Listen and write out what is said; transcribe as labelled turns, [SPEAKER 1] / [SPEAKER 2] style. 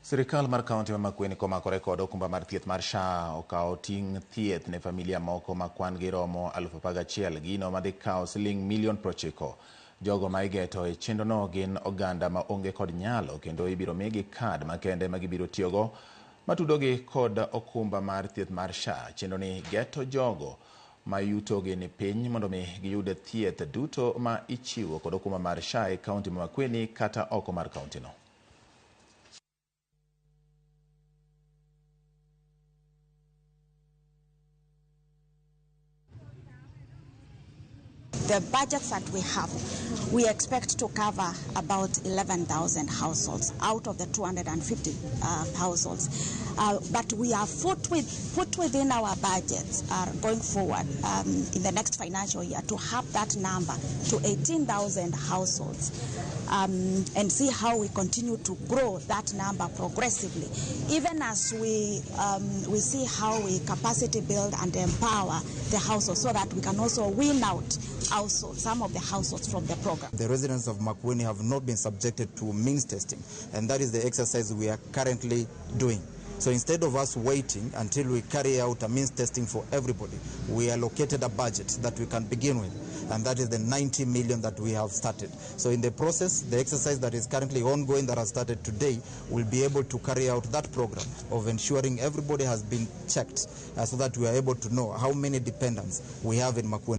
[SPEAKER 1] Sirkand mar kaunti ma Makueni komakore kod okumba mar thieth mar SHA okawo ting thieth ne familia moko ma kwan gi romo 11,000 gino madhi kawo siling milion 90. Jogo ma igeto e chenrono gin oganda ma onge kod nyalo kendo ibiro migi kad makende ma gibiro tiyogo matudogi kod okumba mar thieth mar SHA. Chenroni geto jogo ma yutogi ni piny mondo mi giyud thieth duto ma ichiwo kod okumba mar SHA e kaunti ma Makueni kata oko mar kaunti no.
[SPEAKER 2] The budgets that we have, we expect to cover about 11,000 households out of the 250 households. But we are put within our budgets going forward in the next financial year to have that number to 18,000 households and see how we continue to grow that number progressively, even as we see how we capacity build and empower the households so that we can also win out some of the households from the program.
[SPEAKER 3] The residents of Makueni have not been subjected to means testing, and that is the exercise we are currently doing. So instead of us waiting until we carry out a means testing for everybody, we allocated a budget that we can begin with, and that is the 90 million that we have started. So in the process, the exercise that is currently ongoing that has started today will be able to carry out that program of ensuring everybody has been checked so that we are able to know how many dependents we have in Makueni.